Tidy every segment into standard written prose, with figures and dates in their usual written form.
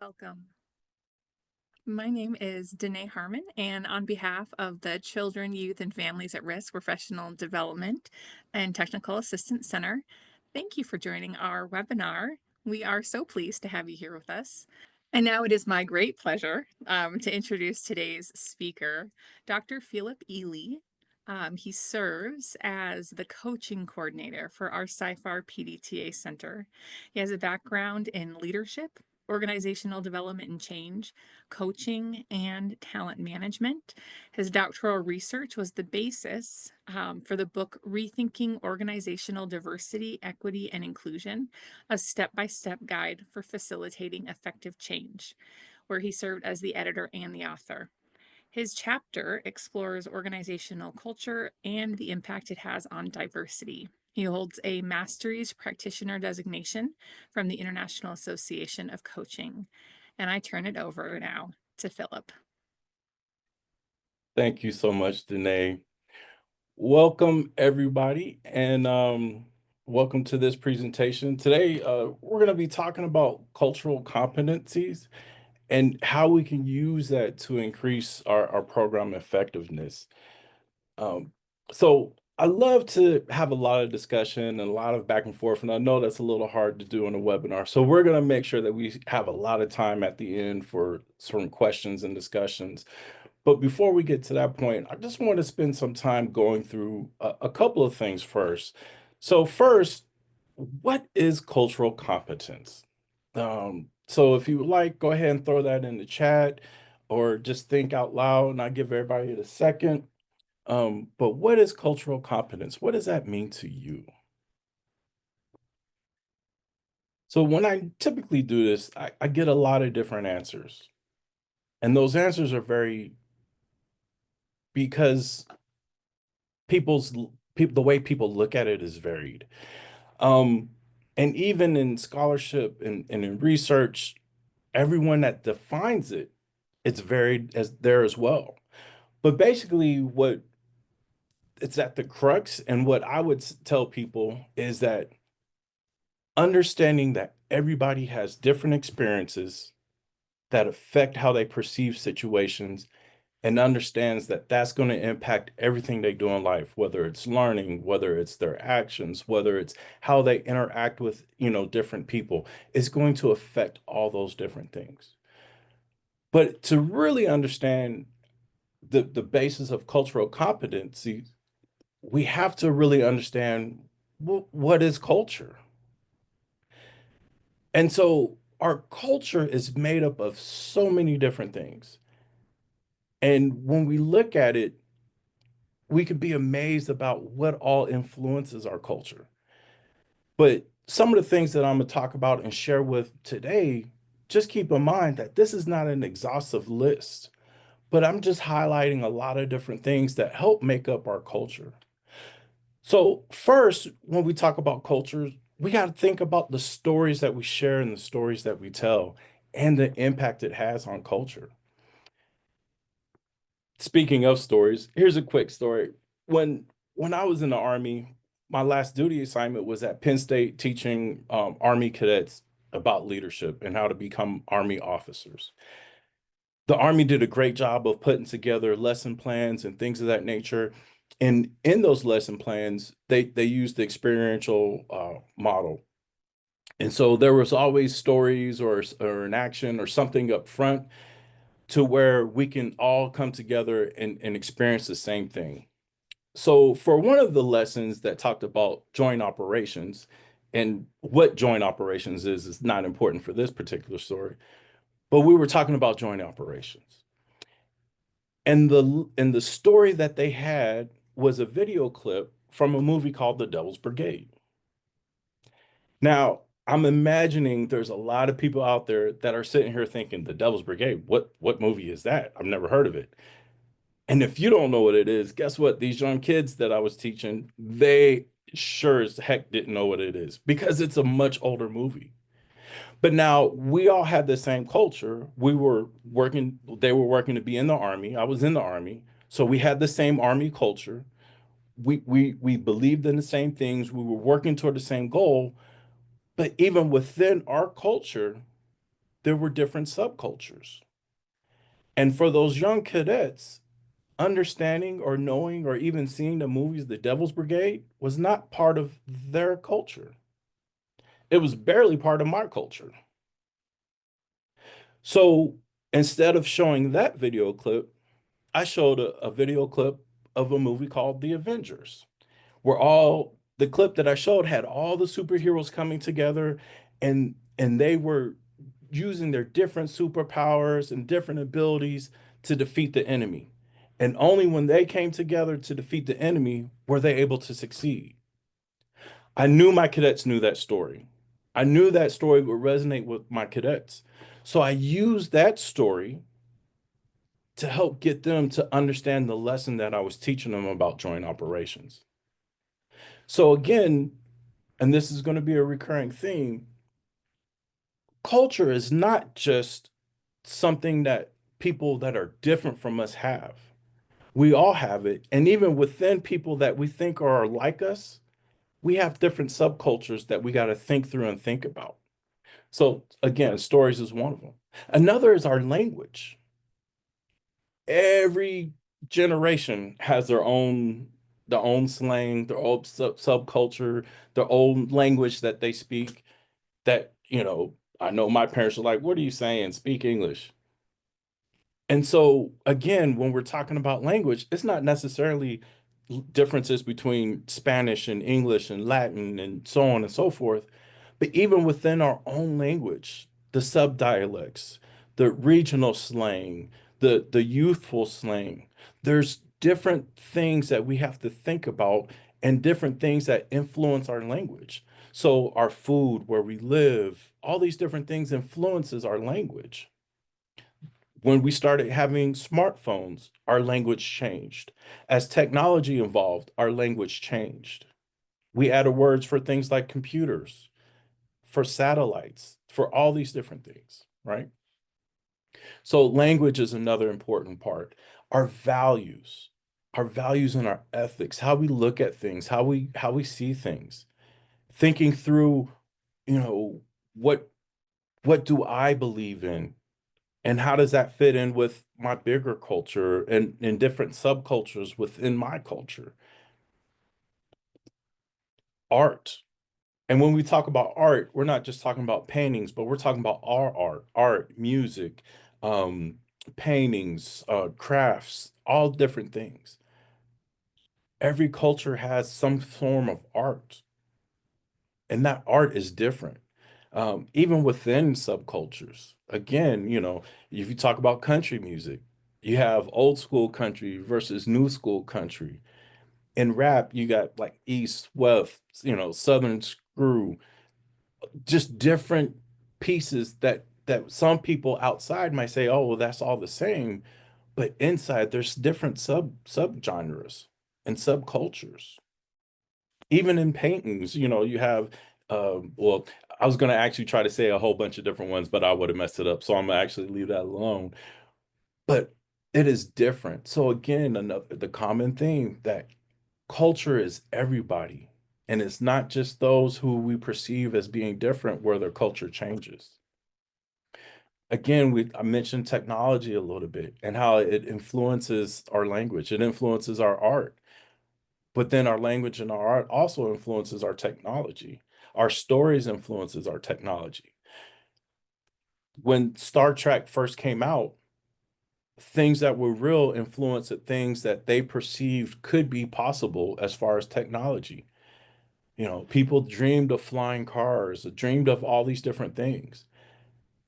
Welcome. My name is Danae Harmon, and on behalf of the Children, Youth, and Families at Risk Professional Development and Technical Assistance Center, thank you for joining our webinar. We are so pleased to have you here with us. And now it is my great pleasure to introduce today's speaker, Dr. Philip Ely. He serves as the coaching coordinator for our SciFar PDTA Center. He has a background in leadership, organizational development and change, coaching, and talent management. His doctoral research was the basis for the book Rethinking Organizational Diversity, Equity, and Inclusion, a step-by-step guide for facilitating effective change, where he served as the editor and the author. His chapter explores organizational culture and the impact it has on diversity. He holds a Masteries Practitioner designation from the International Association of Coaching. And I turn it over now to Philip. Thank you so much, Danae. Welcome, everybody, and welcome to this presentation. Today, we're going to be talking about cultural competencies and how we can use that to increase our program effectiveness. Um, so I love to have a lot of discussion and a lot of back and forth, and I know that's a little hard to do in a webinar. So we're going to make sure that we have a lot of time at the end for certain questions and discussions. But before we get to that point, I just want to spend some time going through a couple of things first. So first, what is cultural competence? So if you would like, go ahead and throw that in the chat or just think out loud, and I'll give everybody a second. But what is cultural competence? What does that mean to you? So when I typically do this, I get a lot of different answers. And those answers are because the way people look at it is varied. Um, and even in scholarship and in research, everyone that defines it, it's varied as there as well. But basically, what it's at the crux, and what I would tell people is that understanding that everybody has different experiences that affect how they perceive situations and understands that that's going to impact everything they do in life, whether it's learning, whether it's their actions, whether it's how they interact with, different people, is going to affect all those different things. But to really understand the basis of cultural competency, we have to really understand what is culture. And so our culture is made up of so many different things. And when we look at it, we could be amazed about what all influences our culture. But some of the things that I'm going to talk about and share with today, just keep in mind that this is not an exhaustive list, but I'm just highlighting a lot of different things that help make up our culture. So first, when we talk about culture, we got to think about the stories that we share and the stories that we tell and the impact it has on culture. Speaking of stories, here's a quick story. When I was in the Army, my last duty assignment was at Penn State teaching Army cadets about leadership and how to become Army officers. The Army did a great job of putting together lesson plans and things of that nature. And in those lesson plans, they used the experiential model. And so there was always stories or an action or something up front to where we can all come together and experience the same thing. So for one of the lessons that talked about joint operations, and what joint operations is not important for this particular story, but we were talking about joint operations. And the story that they had was a video clip from a movie called The Devil's Brigade. Now, I'm imagining there's a lot of people out there that are sitting here thinking, The Devil's Brigade, what movie is that? I've never heard of it. And if you don't know what it is, guess what? These young kids that I was teaching, they sure as heck didn't know what it is because it's a much older movie. But now we all had the same culture. We were working, they were working to be in the Army. I was in the Army. So we had the same Army culture. We believed in the same things. We were working toward the same goal. But even within our culture, there were different subcultures. And for those young cadets, understanding or knowing or even seeing the movies The Devil's Brigade was not part of their culture. It was barely part of my culture. So instead of showing that video clip, I showed a video clip of a movie called The Avengers, where all the clip that I showed had all the superheroes coming together and they were using their different superpowers and different abilities to defeat the enemy. And only when they came together to defeat the enemy were they able to succeed. I knew my cadets knew that story. I knew that story would resonate with my cadets. So I used that story to help get them to understand the lesson that I was teaching them about joint operations. So again, and this is going to be a recurring theme, culture is not just something that people that are different from us have. We all have it. And even within people that we think are like us, we have different subcultures that we got to think through and think about. So again, stories is one of them. Another is our language. Every generation has their own slang, their own subculture, their own language that they speak that, I know my parents are like, what are you saying? Speak English. And so, again, when we're talking about language, it's not necessarily differences between Spanish and English and Latin and so on and so forth, but even within our own language, the subdialects, the regional slang, the youthful slang, there's different things that we have to think about and different things that influence our language. So our food, where we live, all these different things influences our language. When we started having smartphones, our language changed. As technology evolved, our language changed. We added words for things like computers, for satellites, for all these different things, right? So language is another important part. Our values and our ethics, how we look at things, how we see things, thinking through, you know, what what do I believe in? And how does that fit in with my bigger culture and different subcultures within my culture? Art. And when we talk about art, we're not just talking about paintings, but we're talking about our art, music, um, paintings, crafts, all different things. Every culture has some form of art, and that art is different. Even within subcultures. Again, if you talk about country music, you have old school country versus new school country. In rap, you got like East, West, Southern screw, just different pieces that some people outside might say, oh, well, that's all the same. But inside, there's different subgenres and subcultures. Even in paintings, you have, well, I was going to actually try to say a whole bunch of different ones, but I would have messed it up. So I'm going to actually leave that alone. But it is different. So again, the common theme that culture is everybody. And it's not just those who we perceive as being different where their culture changes. Again, I mentioned technology a little bit and how it influences our language. It influences our art. But then our language and our art also influences our technology. Our stories influences our technology. When Star Trek first came out, things that were real influenced things that they perceived could be possible as far as technology. People dreamed of flying cars, dreamed of all these different things.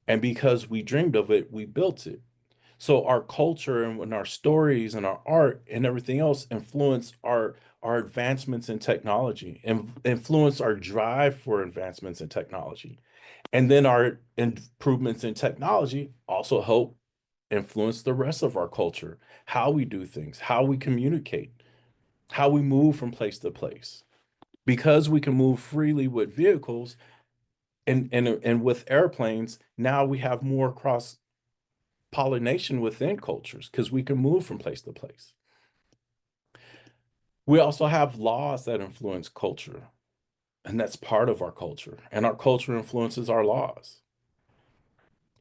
And because we dreamed of it, we built it. So our culture and our stories and our art and everything else influence our advancements in technology and influence our drive for advancements in technology. And then our improvements in technology also help influence the rest of our culture, how we do things, how we communicate, how we move from place to place. Because we can move freely with vehicles and with airplanes, now we have more cross pollination within cultures because we can move from place to place. We also have laws that influence culture, and that's part of our culture. And our culture influences our laws.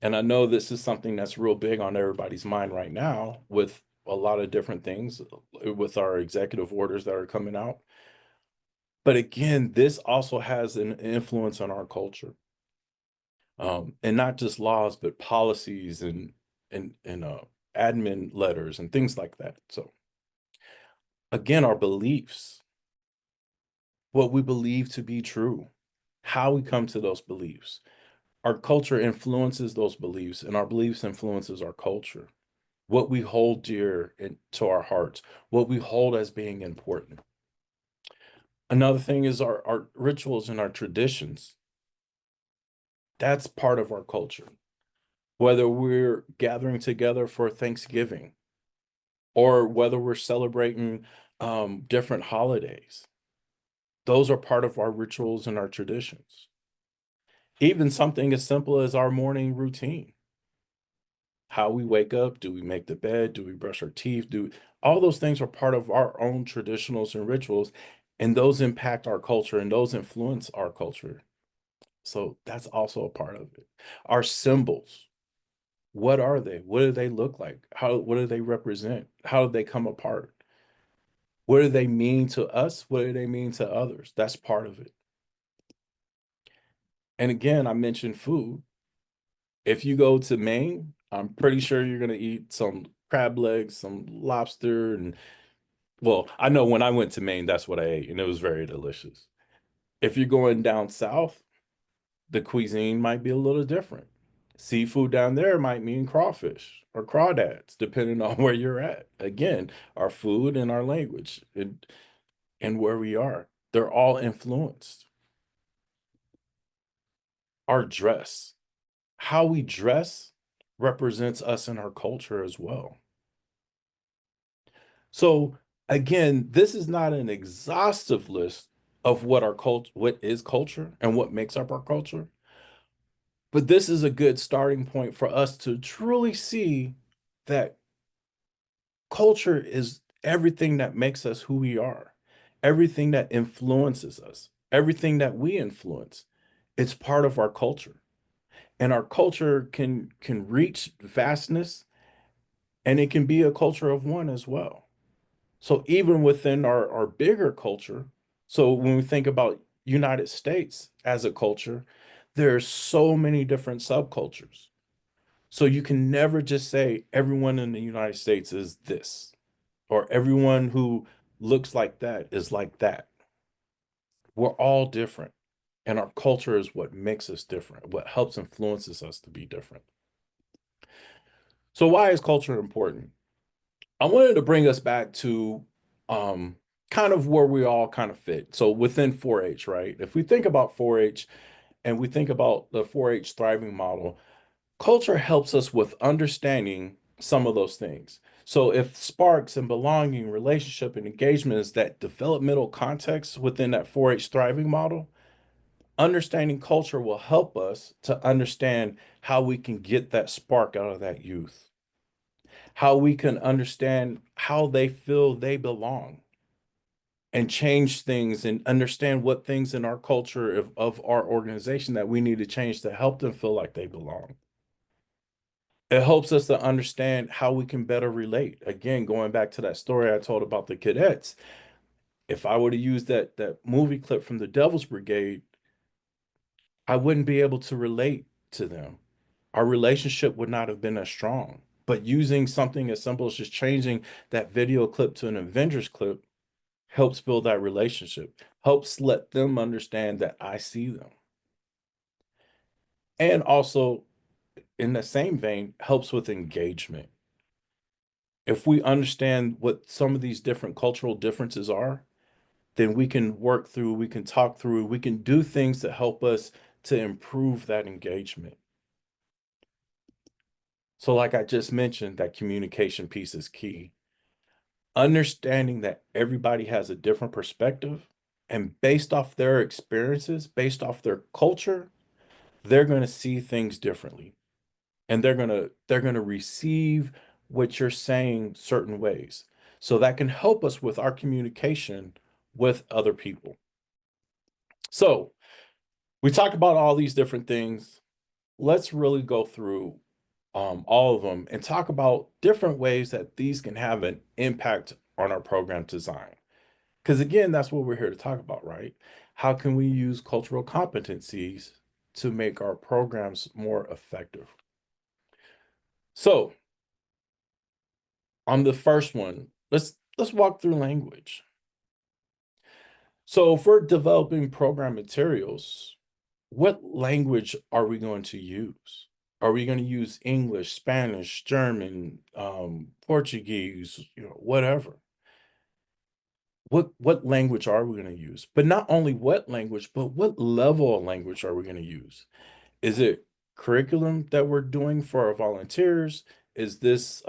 And I know this is something that's real big on everybody's mind right now with a lot of different things with our executive orders that are coming out. But again, this also has an influence on our culture. And not just laws, but policies and admin letters and things like that. So again, our beliefs, what we believe to be true, how we come to those beliefs. Our culture influences those beliefs, and our beliefs influences our culture. What we hold dear to our hearts, what we hold as being important. Another thing is our rituals and our traditions. That's part of our culture. Whether we're gathering together for Thanksgiving or whether we're celebrating different holidays, those are part of our rituals and our traditions. Even something as simple as our morning routine. How we wake up, do we make the bed, do we brush our teeth, do all those things are part of our own traditionals and rituals, and those impact our culture and those influence our culture. So that's also a part of it. Our symbols, what are they? What do they look like? What do they represent? How do they come apart? What do they mean to us? What do they mean to others? That's part of it. And again, I mentioned food. If you go to Maine, I'm pretty sure you're gonna eat some crab legs, some lobster, and well, I know when I went to Maine, that's what I ate, and it was very delicious. If you're going down south, the cuisine might be a little different. Seafood down there might mean crawfish or crawdads, depending on where you're at. Again, our food and our language and where we are, they're all influenced. Our dress, how we dress represents us in our culture as well. So again, this is not an exhaustive list of what our culture, what is culture and what makes up our culture. But this is a good starting point for us to truly see that culture is everything that makes us who we are, everything that influences us, everything that we influence. It's part of our culture. And our culture can reach vastness and it can be a culture of one as well. So even within our bigger culture, so when we think about United States as a culture, there's so many different subcultures. So you can never just say everyone in the United States is this, or everyone who looks like that is like that. We're all different. And our culture is what makes us different, what helps influences us to be different. So why is culture important? I wanted to bring us back to um, kind of where we all kind of fit. So within 4-H, right? If we think about 4-H and we think about the 4-H thriving model, culture helps us with understanding some of those things. So if sparks and belonging, relationship and engagement is that developmental context within that 4-H thriving model, understanding culture will help us to understand how we can get that spark out of that youth, how we can understand how they feel they belong and change things and understand what things in our culture of our organization that we need to change to help them feel like they belong. It helps us to understand how we can better relate. Again, going back to that story I told about the cadets, if I were to use that movie clip from the Devil's Brigade, I wouldn't be able to relate to them. Our relationship would not have been as strong. But using something as simple as just changing that video clip to an Avengers clip helps build that relationship, helps let them understand that I see them. And also, in the same vein, helps with engagement. If we understand what some of these different cultural differences are, then we can work through, we can talk through, we can do things to help us to improve that engagement. So, like I just mentioned, that communication piece is key. Understanding that everybody has a different perspective and based off their experiences, based off their culture, they're going to see things differently and they're going to receive what you're saying certain ways. So that can help us with our communication with other people. So, we talk about all these different things. let's really go through all of them and talk about different ways that these can have an impact on our program design. Because again, that's what we're here to talk about, right? How can we use cultural competencies to make our programs more effective? So, on the first one, let's walk through language. So, if we're developing program materials, what language are we going to use? Are we going to use English, Spanish, German, Portuguese, whatever? What language are we going to use? But not only what language, but what level of language are we going to use? Is it curriculum that we're doing for our volunteers? Is this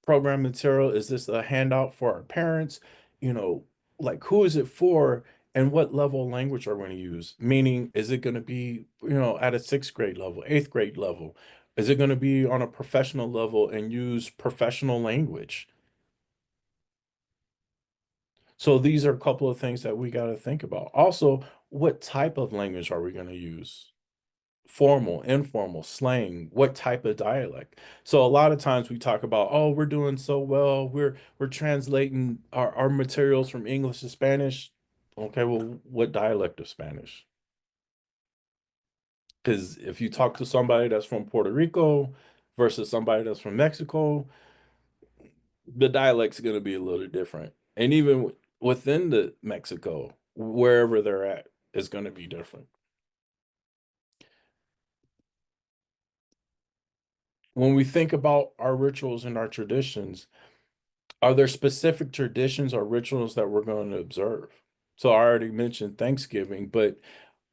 program material? Is this a handout for our parents? You know, like who is it for and what level of language are we going to use? Meaning, is it going to be, at a sixth grade level, eighth grade level? Is it going to be on a professional level and use professional language? So these are a couple of things that we got to think about. Also, what type of language are we going to use? Formal, informal, slang, what type of dialect? So a lot of times we talk about, oh, we're doing so well, we're translating our materials from English to Spanish. Okay, well, what dialect of Spanish? Because if you talk to somebody that's from Puerto Rico versus somebody that's from Mexico, the dialect's going to be a little different. And even within the Mexico, wherever they're at, is going to be different. When we think about our rituals and our traditions, are there specific traditions or rituals that we're going to observe? So I already mentioned Thanksgiving, but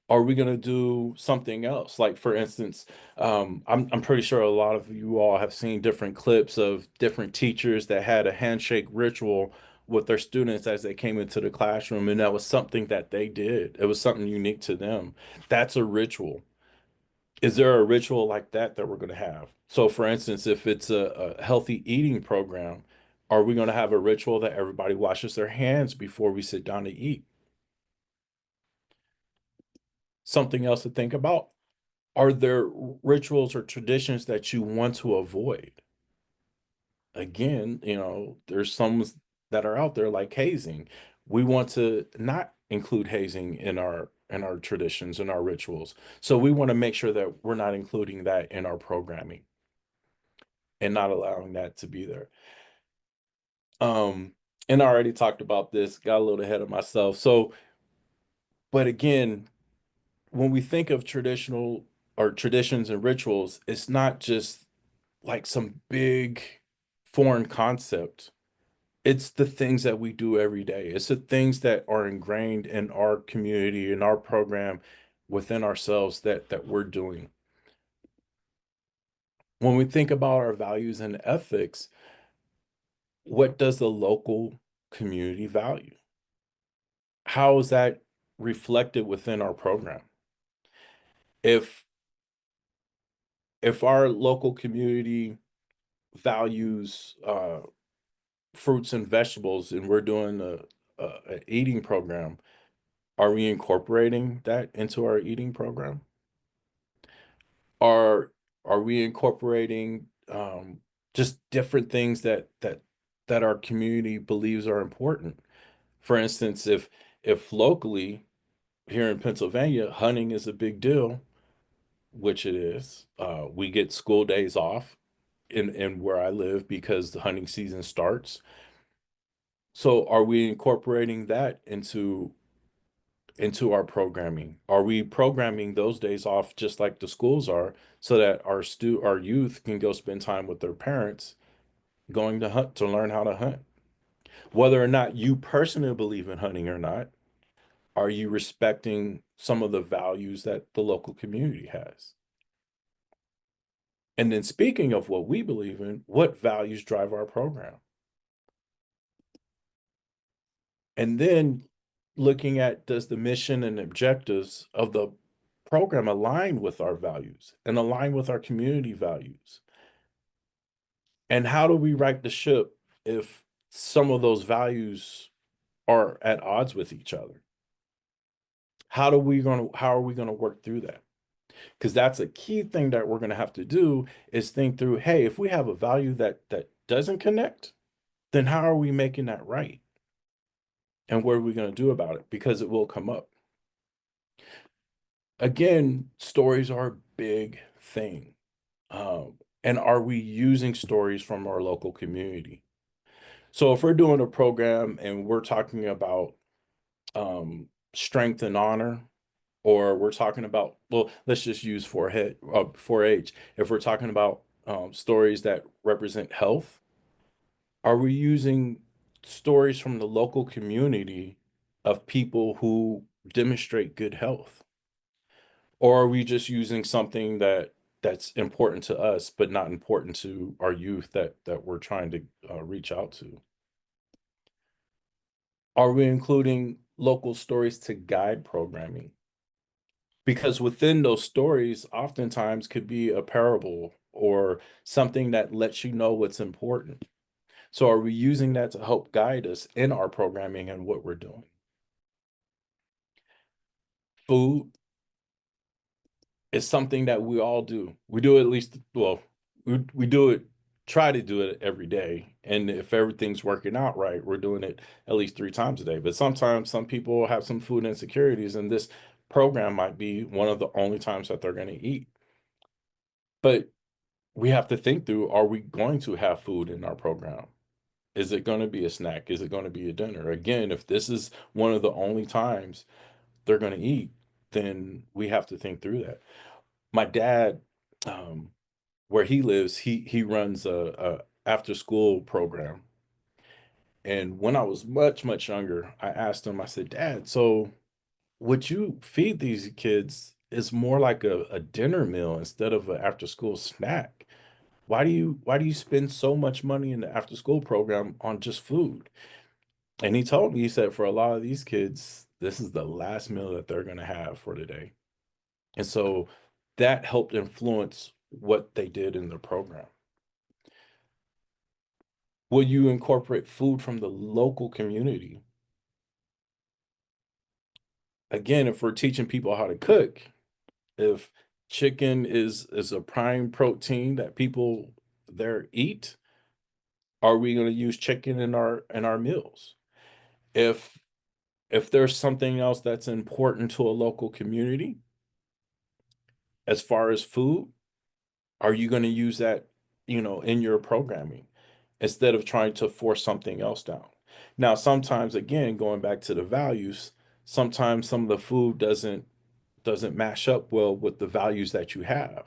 are we going to do something else? Like for instance, I'm pretty sure a lot of you all have seen different clips of different teachers that had a handshake ritual with their students as they came into the classroom, and that was something that they did. It was something unique to them. That's a ritual. Is there a ritual like that that we're going to have? So, for instance, if it's a healthy eating program, are we going to have a ritual that everybody washes their hands before we sit down to eat? Something else to think about. Are there rituals or traditions that you want to avoid? Again, there's some that are out there like hazing. We want to not include hazing in our traditions and our rituals. So we want to make sure that we're not including that in our programming and not allowing that to be there. Um, and I already talked about this, got a little ahead of myself. So, but again, when we think of traditional or traditions and rituals, it's not just like some big foreign concept. It's the things that we do every day. It's the things that are ingrained in our community, in our program, within ourselves that we're doing. When we think about our values and ethics, what does the local community value? How is that reflected within our program? If if our local community values fruits and vegetables and we're doing a eating program, are we incorporating that into our eating program? Are are we incorporating just different things that our community believes are important? For instance, if locally here in Pennsylvania, hunting is a big deal, which it is. We get school days off in where I live because the hunting season starts. So are we incorporating that into our programming? Are we programming those days off just like the schools are so that our youth can go spend time with their parents going to hunt to learn how to hunt? Whether or not you personally believe in hunting or not, are you respecting some of the values that the local community has? And then speaking of what we believe in, what values drive our program? And then looking at, does the mission and objectives of the program align with our values and align with our community values? And how do we right the ship if some of those values are at odds with each other? How are we going to work through that? Because that's a key thing that we're gonna have to do is think through, hey, if we have a value that doesn't connect, then how are we making that right? And what are we gonna do about it? Because it will come up. Again, stories are a big thing. And are we using stories from our local community? So if we're doing a program and we're talking about strength and honor, or we're talking about, well, let's just use 4H. If we're talking about stories that represent health, are we using stories from the local community of people who demonstrate good health? Or are we just using something that's important to us, but not important to our youth that we're trying to reach out to? Are we including local stories to guide programming? Because within those stories, oftentimes could be a parable or something that lets you know what's important. So are we using that to help guide us in our programming and what we're doing? Food is something that we all do. We do it at least, well, we do it, try to do it every day. And if everything's working out right, we're doing it at least 3 times a day. But sometimes some people have some food insecurities, and this program might be one of the only times that they're going to eat. But we have to think through, are we going to have food in our program? Is it going to be a snack? Is it going to be a dinner? Again, if this is one of the only times they're going to eat, then we have to think through that. My dad, um, where he lives, he runs a after school program. And when I was much younger, I asked him, I said, Dad, so what you feed these kids is more like a dinner meal instead of an after school snack. Why do you spend so much money in the after school program on just food? And he told me, he said, for a lot of these kids, this is the last meal that they're gonna have for the day. And so that helped influence what they did in the program. Will you incorporate food from the local community? Again, if we're teaching people how to cook, if chicken is a prime protein that people there eat, are we gonna use chicken in our meals? If if there's something else that's important to a local community as far as food, are you gonna use that, in your programming instead of trying to force something else down? Now, sometimes, again, going back to the values, sometimes some of the food doesn't mash up well with the values that you have.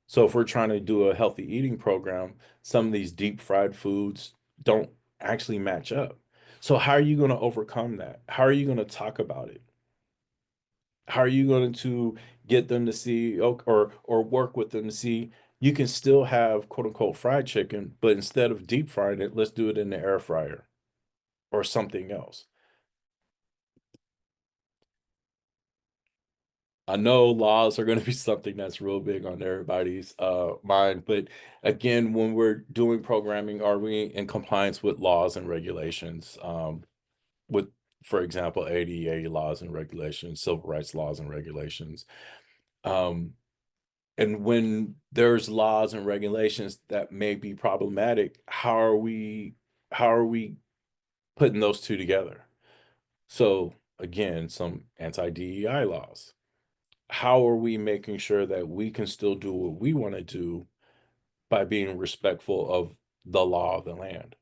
So if we're trying to do a healthy eating program, some of these deep fried foods don't actually match up. So how are you gonna overcome that? How are you gonna talk about it? How are you going to get them to see, or work with them to see you can still have quote unquote fried chicken, but instead of deep frying it, let's do it in the air fryer or something else. I know laws are going to be something that's real big on everybody's mind, but again, when we're doing programming, are we in compliance with laws and regulations? With, for example, ADA laws and regulations, civil rights laws and regulations. Um, And when there's laws and regulations that may be problematic, how are we putting those 2 together? So, again, some anti-DEI laws. How are we making sure that we can still do what we wanna do by being respectful of the law of the land?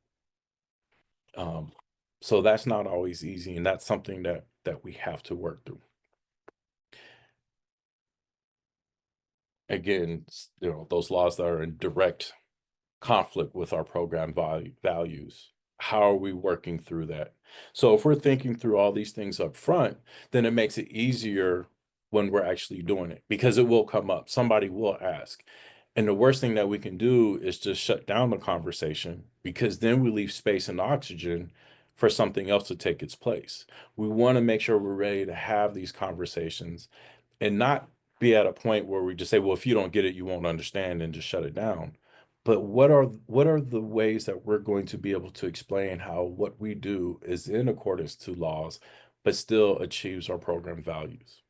Um, so that's not always easy, and that's something that we have to work through. Again, those laws that are in direct conflict with our program values. How are we working through that? So if we're thinking through all these things up front, then it makes it easier when we're actually doing it because it will come up. Somebody will ask. And the worst thing that we can do is just shut down the conversation because then we leave space and oxygen for something else to take its place. We want to make sure we're ready to have these conversations and not be at a point where we just say, well, if you don't get it, you won't understand and just shut it down. But what are the ways that we're going to be able to explain how what we do is in accordance to laws, but still achieves our program values?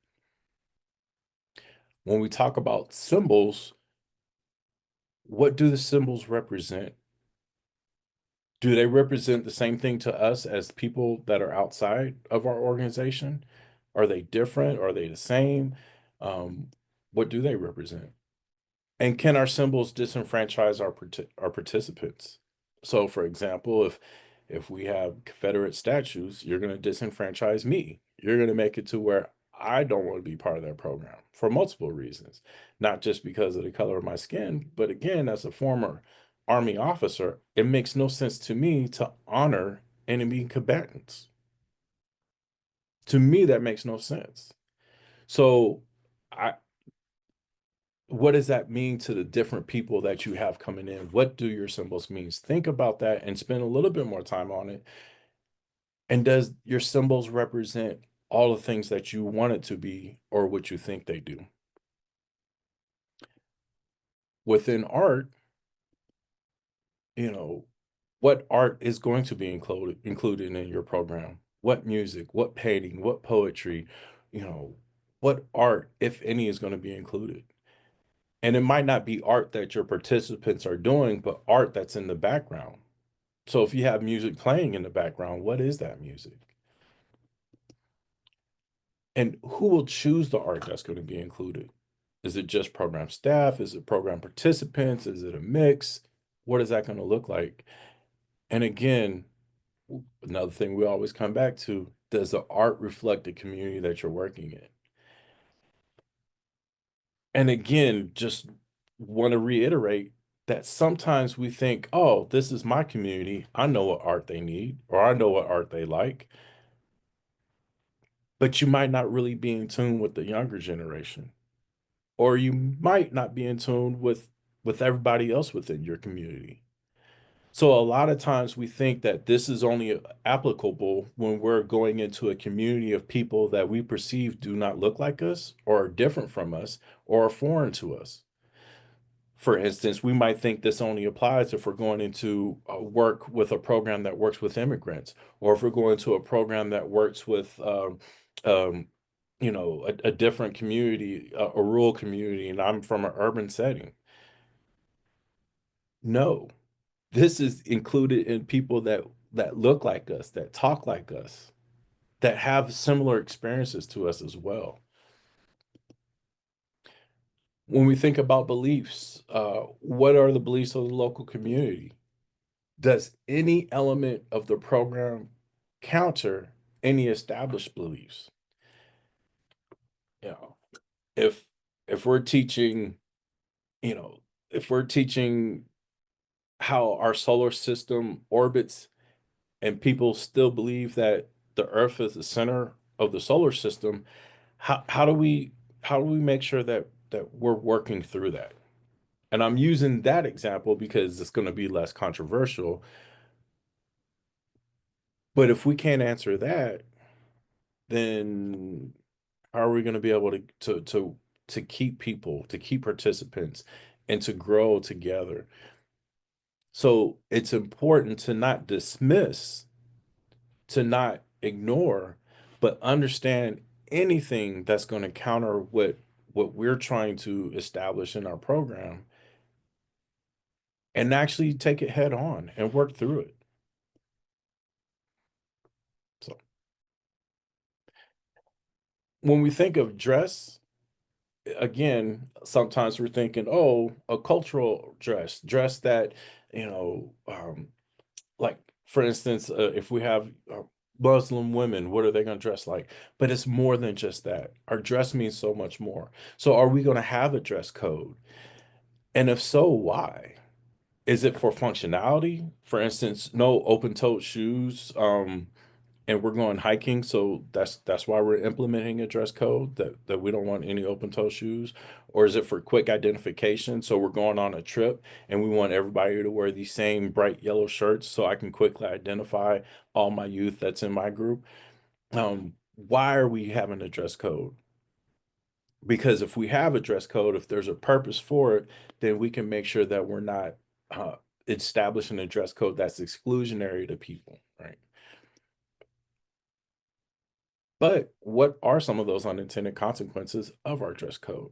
When we talk about symbols, what do the symbols represent? Do they represent the same thing to us as people that are outside of our organization? Are they different? Are they the same? Um, what do they represent? And can our symbols disenfranchise our participants? So, for example, if we have Confederate statues, you're going to disenfranchise me. You're going to make it to where I don't want to be part of that program for multiple reasons, not just because of the color of my skin, but again, as a former Army officer, it makes no sense to me to honor enemy combatants. To me, that makes no sense. So, I what does that mean to the different people that you have coming in? What do your symbols means? Think about that and spend a little bit more time on it. And does your symbols represent all the things that you want it to be or what you think they do? Within art, you know, what art is going to be included in your program? What music, what painting, what poetry, you know, what art, if any, is going to be included? And it might not be art that your participants are doing, but art that's in the background. So if you have music playing in the background, what is that music? And who will choose the art that's going to be included? Is it just program staff? Is it program participants? Is it a mix? What is that going to look like? And again, another thing we always come back to, does the art reflect the community that you're working in? And again, just want to reiterate that sometimes we think, oh, this is my community. I know what art they need, or I know what art they like. But you might not really be in tune with the younger generation, or you might not be in tune with everybody else within your community. So a lot of times we think that this is only applicable when we're going into a community of people that we perceive do not look like us or are different from us or are foreign to us. For instance, we might think this only applies if we're going into work with a program that works with immigrants, or if we're going to a program that works with, um, a different community, a rural community, and I'm from an urban setting. No, this is included in people that look like us, that talk like us, that have similar experiences to us as well. When we think about beliefs, what are the beliefs of the local community? Does any element of the program counter any established beliefs? You know, if if we're teaching, you know, if we're teaching how our solar system orbits and people still believe that the Earth is the center of the solar system, how do we make sure that we're working through that? And I'm using that example because it's going to be less controversial. But if we can't answer that, then how are we going to be able to keep people, to keep participants, and to grow together? So it's important to not dismiss, to not ignore, but understand anything that's going to counter what we're trying to establish in our program, and actually take it head on and work through it. So when we think of dress, again, sometimes we're thinking, oh, a cultural dress that, you know, like for instance, if we have Muslim women, what are they going to dress like? But it's more than just that. Our dress means so much more. So, are we going to have a dress code? And if so, why? Is it for functionality? For instance, no open-toed shoes. And we're going hiking, so that's why we're implementing a dress code that we don't want any open toe shoes, or is it for quick identification? So we're going on a trip and we want everybody to wear these same bright yellow shirts so I can quickly identify all my youth that's in my group. Why are we having a dress code? Because if we have a dress code, if there's a purpose for it, then we can make sure that we're not uh, establishing a dress code that's exclusionary to people, right? But what are some of those unintended consequences of our dress code?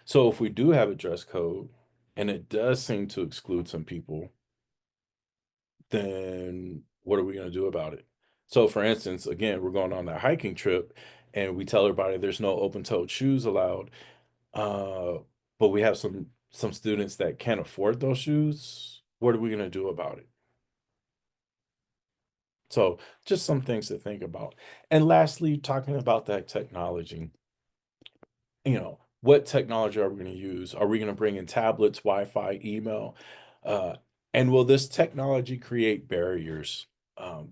So if we do have a dress code and it does seem to exclude some people, then what are we going to do about it? So, for instance, again, we're going on that hiking trip and we tell everybody there's no open-toed shoes allowed. Uh, but we have some students that can't afford those shoes. What are we going to do about it? So, just some things to think about. And lastly, talking about that technology, what technology are we going to use? Are we going to bring in tablets, Wi-Fi, email? Uh, and will this technology create barriers?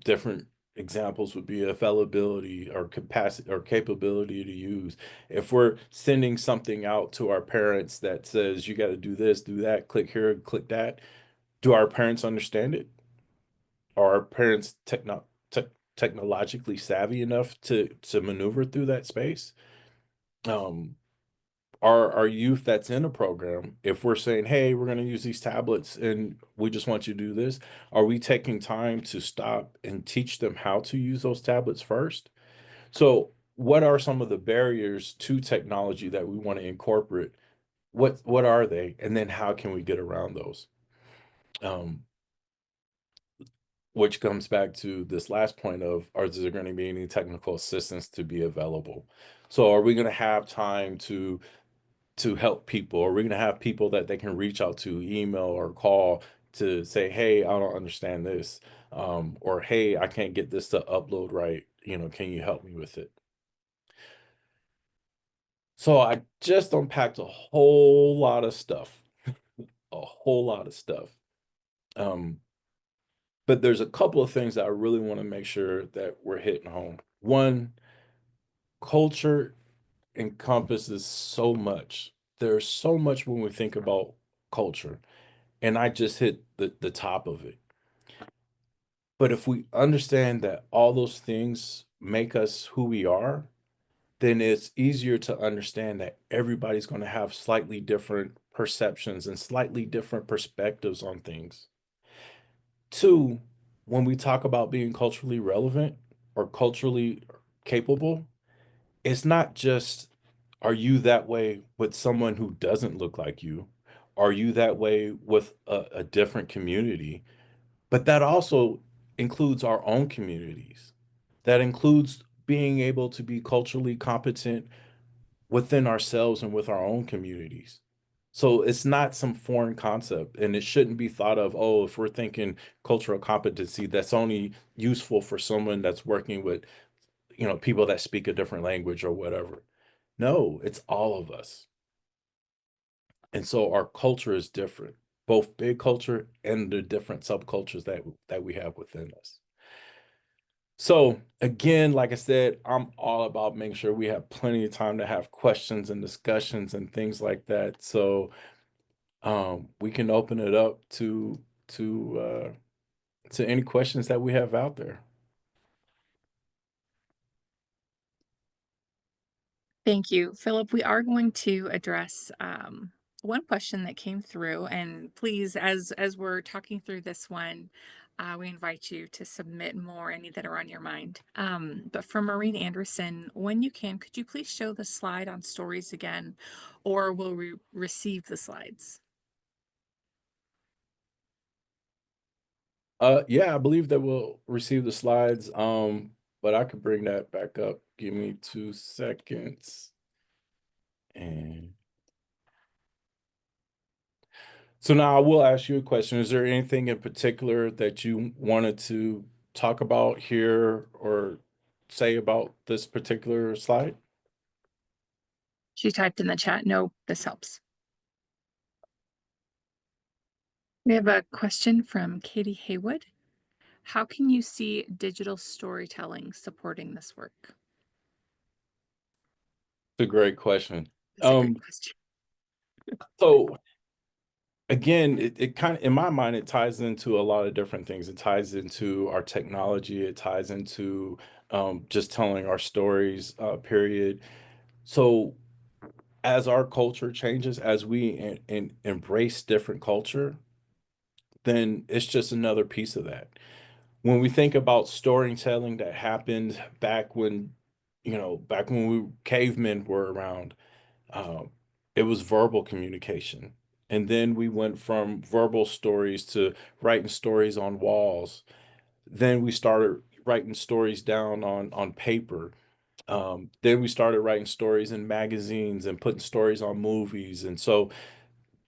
Different examples would be availability or capacity or capability to use. If we're sending something out to our parents that says you got to do this, do that, click here, click that, do our parents understand it? Are our parents technologically savvy enough to maneuver through that space? Um, our youth that's in a program, if we're saying, "Hey, we're gonna use these tablets and we just want you to do this," are we taking time to stop and teach them how to use those tablets first? So, what are some of the barriers to technology that we wanna incorporate? What are they? And then how can we get around those? Um, which comes back to this last point of, are there gonna be any technical assistance to be available? So, are we gonna have time to help people? Or we're gonna have people that they can reach out to, email or call to say, "Hey, I don't understand this," or "Hey, I can't get this to upload right. Can you help me with it?" So I just unpacked a whole lot of stuff, a whole lot of stuff. Um, but there's a couple of things that I really want to make sure that we're hitting home. One, culture encompasses so much. There's so much when we think about culture. And I just hit the top of it. But if we understand that all those things make us who we are, then it's easier to understand that everybody's going to have slightly different perceptions and slightly different perspectives on things. Two, when we talk about being culturally relevant or culturally capable, it's not just, are you that way with someone who doesn't look like you? Are you that way with a different community? But that also includes our own communities. That includes being able to be culturally competent within ourselves and with our own communities. So it's not some foreign concept, and it shouldn't be thought of, oh, if we're thinking cultural competency, that's only useful for someone that's working with, people that speak a different language or whatever. No, it's all of us. And so our culture is different, both big culture and the different subcultures that we have within us. So again, like I said, I'm all about making sure we have plenty of time to have questions and discussions and things like that. So we can open it up to any questions that we have out there. Thank you, Philip. We are going to address one question that came through, and please, as we're talking through this one, we invite you to submit more, any that are on your mind. But for Maureen Anderson, when you can, could you please show the slide on stories again, or will we receive the slides? Yeah, I believe that we'll receive the slides. But I could bring that back up. Give me 2 seconds. And so now I will ask you a question. Is there anything in particular that you wanted to talk about here or say about this particular slide? She typed in the chat. No, this helps. We have a question from Katie Haywood. How can you see digital storytelling supporting this work? It's a great question. That's a great Um, question. so again, it kind of, in my mind, it ties into a lot of different things. It ties into our technology. It ties into just telling our stories, period. So as our culture changes, as we embrace different culture, then it's just another piece of that. When we think about storytelling that happened back when, back when we cavemen were around, It was verbal communication. And then we went from verbal stories to writing stories on walls. Then we started writing stories down on paper. Then we started writing stories in magazines and putting stories on movies. And so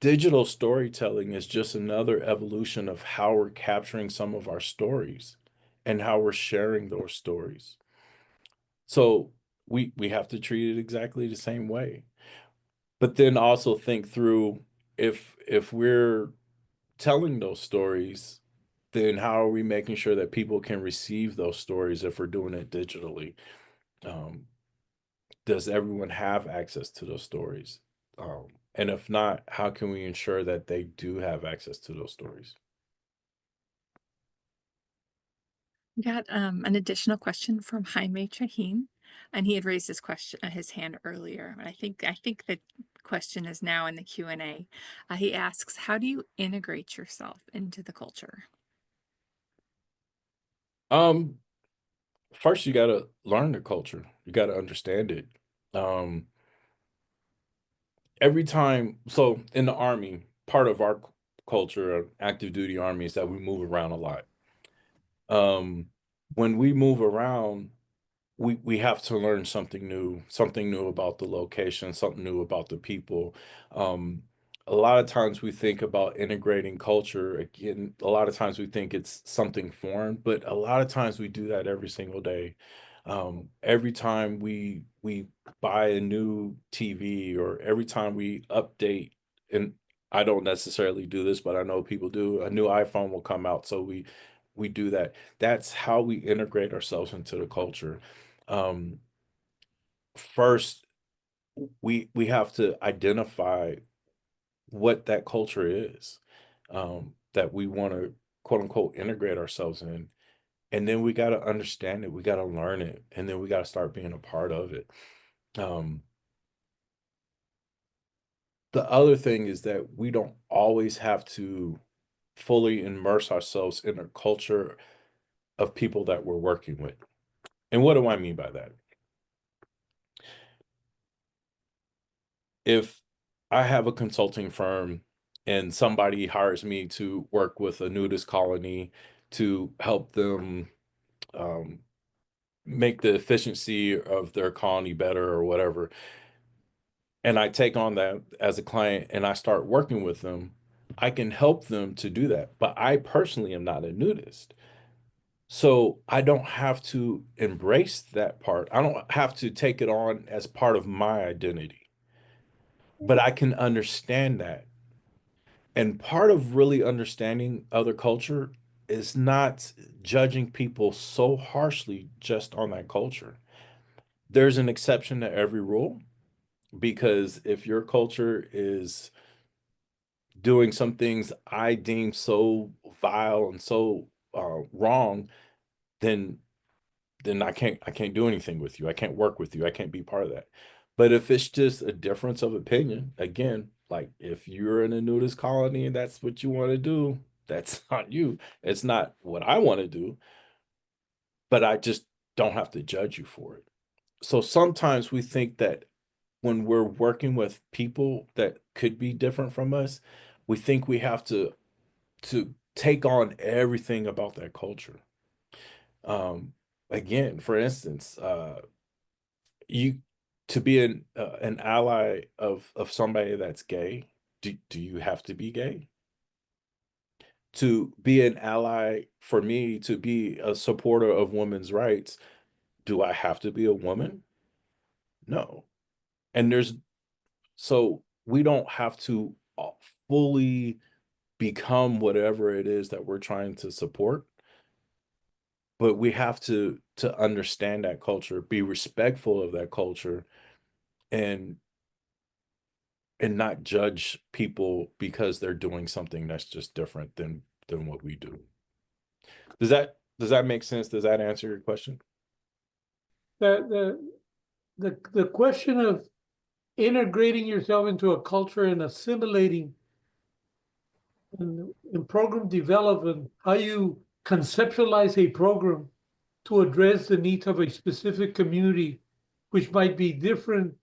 digital storytelling is just another evolution of how we're capturing some of our stories and how we're sharing those stories. So we have to treat it exactly the same way. But then also think through, if we're telling those stories, then how are we making sure that people can receive those stories if we're doing it digitally? Um, does everyone have access to those stories? And if not, how can we ensure that they do have access to those stories? We got an additional question from Jaime Trahin, and he had raised his hand earlier. And I think the question is now in the Q&A. He asks, "How do you integrate yourself into the culture?" Um, First you gotta learn the culture. You gotta understand it. Um, every time, so in the army, part of our culture, active duty army, is that we move around a lot. Um, when we move around, we have to learn something new about the location, something new about the people. Um, a lot of times we think about integrating culture. Again, a lot of times we think it's something foreign, but a lot of times we do that every single day. Every time we buy a new TV, or every time we update, and I don't necessarily do this, but I know people do, a new iPhone will come out, so we do that. That's how we integrate ourselves into the culture. um, First, we have to identify what that culture is, that we want to quote unquote integrate ourselves in, and then we got to understand it, we got to learn it, and then we got to start being a part of it. Um, the other thing is that we don't always have to fully immerse ourselves in a culture of people that we're working with. And what do I mean by that? If I have a consulting firm and somebody hires me to work with a nudist colony to help them um, make the efficiency of their colony better or whatever, and I take on that as a client and I start working with them, I can help them to do that. But I personally am not a nudist. So I don't have to embrace that part. I don't have to take it on as part of my identity, but I can understand that. And part of really understanding other culture is not judging people so harshly just on that culture. There's an exception to every rule, because if your culture is doing some things I deem so vile and so wrong, then I can't do anything with you. I can't work with you. I can't be part of that. But if it's just a difference of opinion, again, like if you're in a nudist colony and that's what you want to do, that's on you. It's not what I want to do, but I just don't have to judge you for it. So sometimes we think that when we're working with people that could be different from us, we think we have to take on everything about that culture. Um, Again, for instance, you to be an ally of somebody that's gay, do you have to be gay? To be an ally for me, to be a supporter of women's rights, do I have to be a woman? No. And there's so we don't have to fully become whatever it is that we're trying to support, but we have to understand that culture, be respectful of that culture, and not judge people because they're doing something that's just different than what we do. Does that make sense? Does that answer your question? The question of integrating yourself into a culture and assimilating in program development, how you conceptualize a program to address the needs of a specific community, which might be different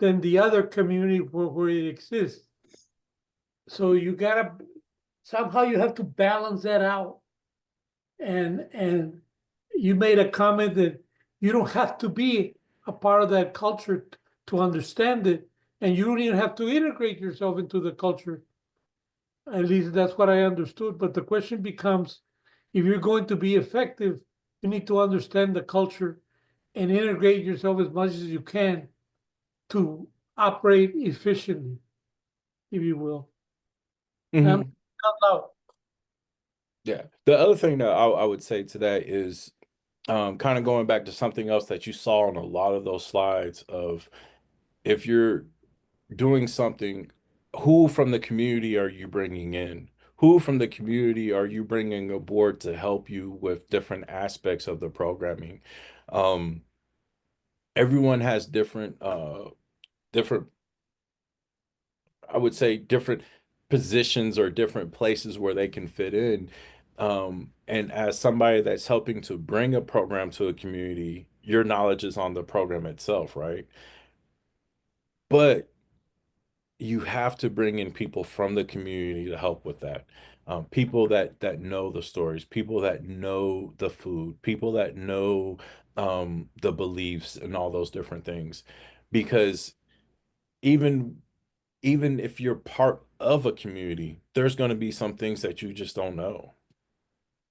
than the other community where it exists. So you gotta, somehow you have to balance that out. And you made a comment that you don't have to be a part of that culture to understand it, and you don't even have to integrate yourself into the culture. At least that's what I understood. But the question becomes, if you're going to be effective, you need to understand the culture and integrate yourself as much as you can to operate efficiently, if you will. I'm Mhm. out loud. Yeah. The other thing that I would say to that is kind of going back to something else that you saw on a lot of those slides of if you're doing something, who from the community are you bringing in? Who from the community are you bringing aboard to help you with different aspects of the programming? Um, Everyone has different, I would say different positions or different places where they can fit in. And as somebody that's helping to bring a program to a community, your knowledge is on the program itself, right? But you have to bring in people from the community to help with that. People that know the stories, people that know the food, people that know the beliefs and all those different things. Because even even if you're part of a community, there's going to be some things that you just don't know.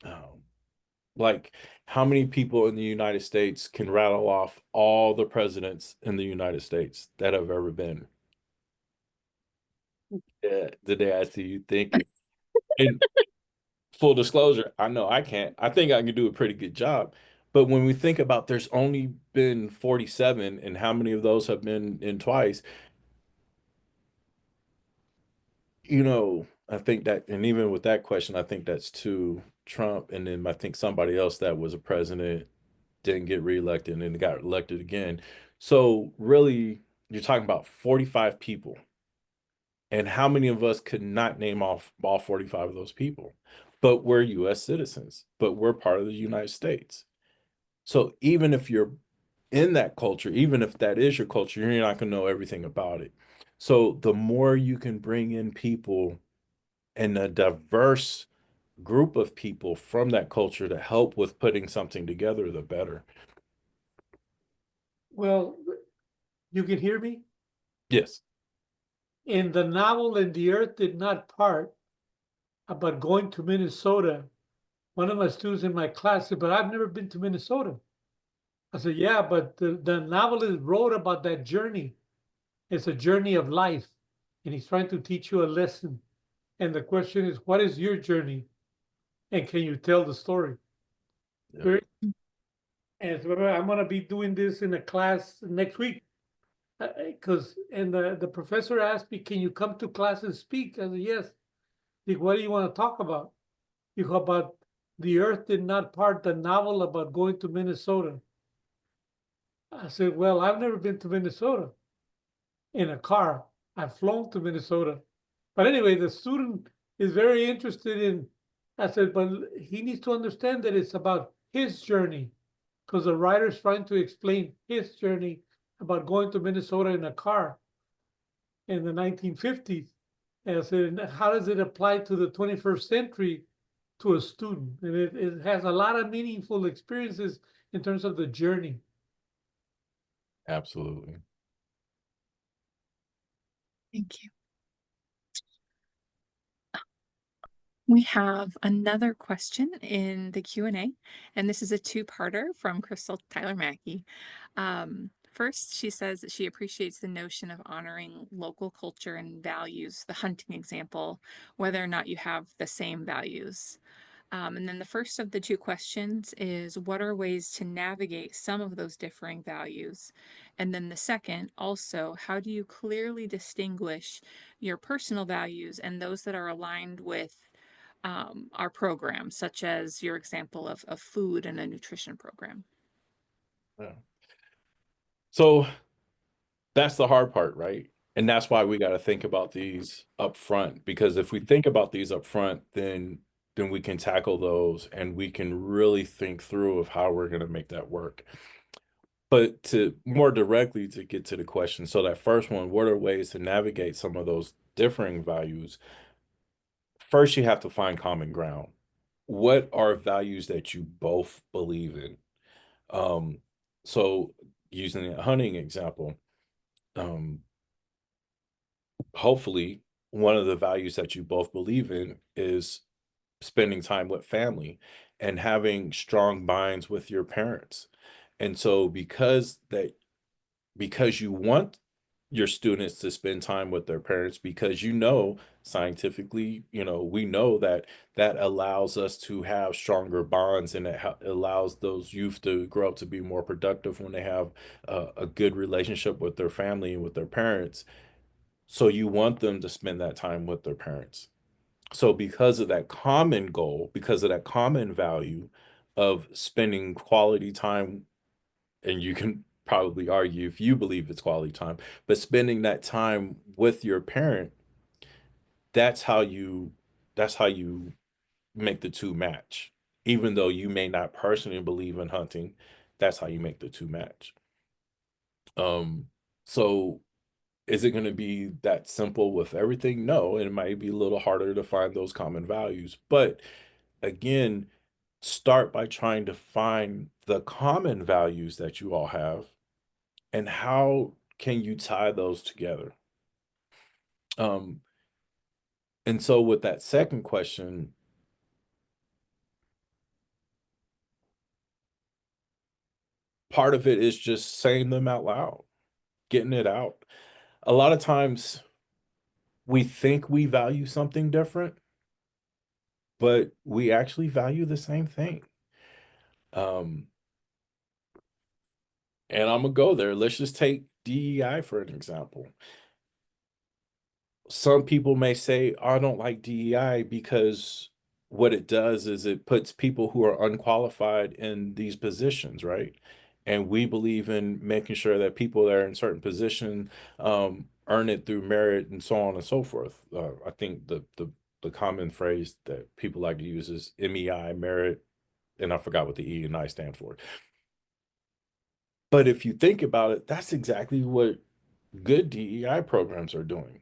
Um, like how many people in the United States can rattle off all the presidents in the United States that have ever been? Yeah, the day I see you thinking. And full disclosure, I know I can't. I think I can do a pretty good job. But when we think about there's only been 47 and how many of those have been in twice, I think that, and even with that question, I think that's to Trump. And then I think somebody else that was a president didn't get reelected and then got elected again. So really, you're talking about 45 people. And how many of us could not name off all 45 of those people? But we're US citizens, but we're part of the United States. So even if you're in that culture, even if that is your culture, you're not going to know everything about it. So the more you can bring in people and a diverse group of people from that culture to help with putting something together, the better. Well, you can hear me? Yes. In the novel And the Earth Did Not Part about going to Minnesota, one of my students in my class said, but I've never been to Minnesota. I said, yeah, but the novelist wrote about that journey. It's a journey of life, and he's trying to teach you a lesson. And the question is, what is your journey? And can you tell the story? Yeah. Very, and so I'm going to be doing this in a class next week. Because and the professor asked me, can you come to class and speak? I said, yes. Like, what do you want to talk about? You go about The Earth Did Not Part, the novel about going to Minnesota. I said, well, I've never been to Minnesota in a car. I've flown to Minnesota. But anyway, the student is very interested in, I said, but he needs to understand that it's about his journey because the writer's trying to explain his journey about going to Minnesota in a car in the 1950s. And I said, how does it apply to the 21st century to a student? And it has a lot of meaningful experiences in terms of the journey. Absolutely. Thank you. We have another question in the Q&A, and this is a two-parter from Crystal Tyler Mackey. First, she says that she appreciates the notion of honoring local culture and values, the hunting example, whether or not you have the same values. And then the first of the two questions is what are ways to navigate some of those differing values? And then the second, also, how do you clearly distinguish your personal values and those that are aligned with our programs, such as your example of food and a nutrition program? Yeah. So that's the hard part, right? And that's why we got to think about these up front, because if we think about these up front, then we can tackle those and we can really think through of how we're going to make that work. But to more directly to get to the question, so that first one, what are ways to navigate some of those differing values? First, you have to find common ground. What are values that you both believe in? Um, so using a hunting example, um, hopefully one of the values that you both believe in is spending time with family and having strong binds with your parents. And so because you want your students to spend time with their parents, because scientifically, we know that that allows us to have stronger bonds, and allows those youth to grow up to be more productive when they have a good relationship with their family and with their parents. So you want them to spend that time with their parents. So because of that common goal, because of that common value of spending quality time, and you can probably argue if you believe it's quality time, but spending that time with your parent, that's how you that's how you make the two match. Even though you may not personally believe in hunting, that's how you make the two match. Um, so is it going to be that simple with everything? No, it might be a little harder to find those common values. But again, start by trying to find the common values that you all have, and how can you tie those together? Um, and so with that second question, part of it is just saying them out loud, getting it out. A lot of times we think we value something different, but we actually value the same thing. Um, and I'm gonna go there. Let's just take DEI for an example. Some people may say, "I don't like DEI because what it does is it puts people who are unqualified in these positions," right? And we believe in making sure that people that are in certain position earn it through merit and so on and so forth. I think the common phrase that people like to use is MEI, merit, and I forgot what the E and I stand for. But if you think about it, that's exactly what good DEI programs are doing.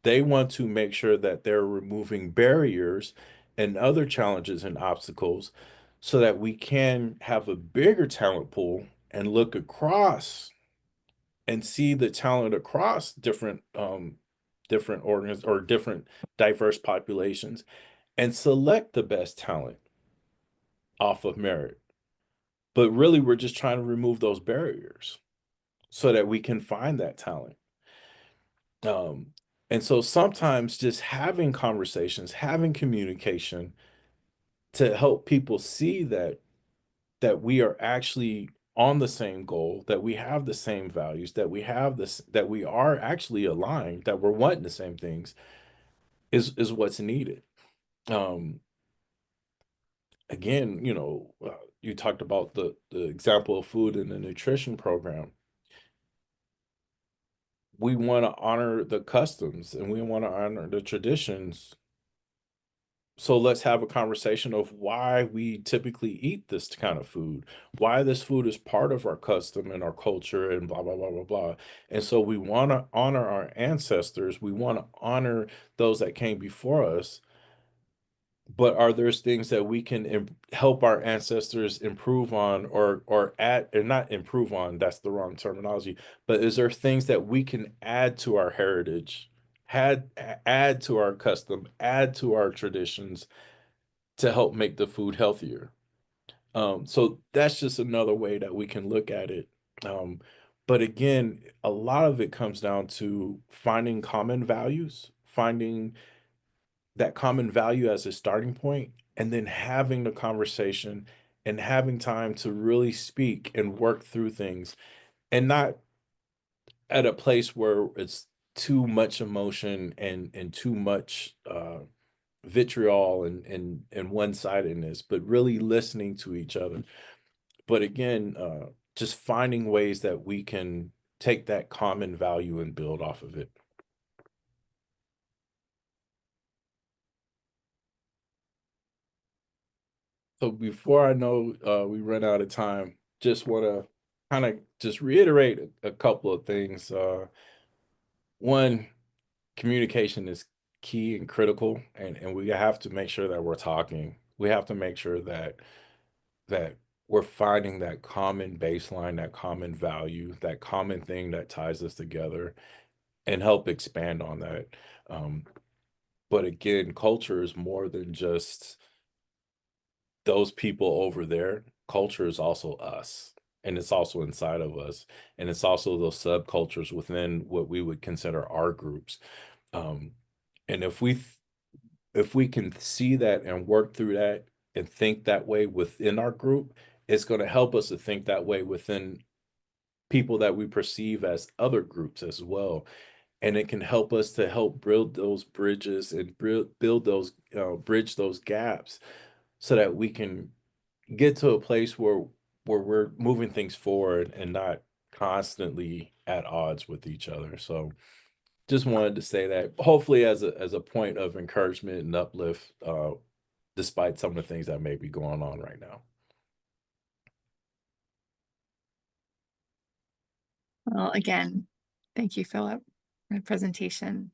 They want to make sure that they're removing barriers and other challenges and obstacles so that we can have a bigger talent pool and look across and see the talent across different organs or different diverse populations, and select the best talent off of merit. But really, we're just trying to remove those barriers so that we can find that talent. Um, and so sometimes just having conversations, having communication to help people see that we are actually on the same goal, that we have the same values, that we are actually aligned, that we're wanting the same things is what's needed. Um, again, you talked about the example of food in the nutrition program. We want to honor the customs and we want to honor the traditions. So let's have a conversation of why we typically eat this kind of food, why this food is part of our custom and our culture and blah, blah, blah, blah, blah. And so we want to honor our ancestors. We want to honor those that came before us. But are there things that we can help our ancestors improve on, or add, or not improve on, that's the wrong terminology, but is there things that we can add to our heritage, add to our custom, add to our traditions to help make the food healthier? So that's just another way that we can look at it. Um, but again, a lot of it comes down to finding common values, finding that common value as a starting point, and then having the conversation and having time to really speak and work through things, and not at a place where it's too much emotion and too much vitriol and one-sidedness, but really listening to each other. But again, just finding ways that we can take that common value and build off of it. So before I know we run out of time, just want to kind of just reiterate a couple of things. One, communication is key and critical, and we have to make sure that we're talking. We have to make sure that we're finding that common baseline, that common value, that common thing that ties us together, and help expand on that. Um, but again, culture is more than just those people over there. Culture is also us, and it's also inside of us, and it's also those subcultures within what we would consider our groups. Um, and if we can see that and work through that and think that way within our group, it's going to help us to think that way within people that we perceive as other groups as well. And it can help us to help build those bridges and build those bridge those gaps so that we can get to a place where we're moving things forward and not constantly at odds with each other. So just wanted to say that hopefully as a point of encouragement and uplift, despite some of the things that may be going on right now. Well, again, thank you, Philip, for the presentation,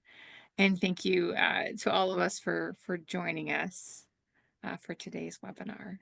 and thank you to all of us for joining us for today's webinar.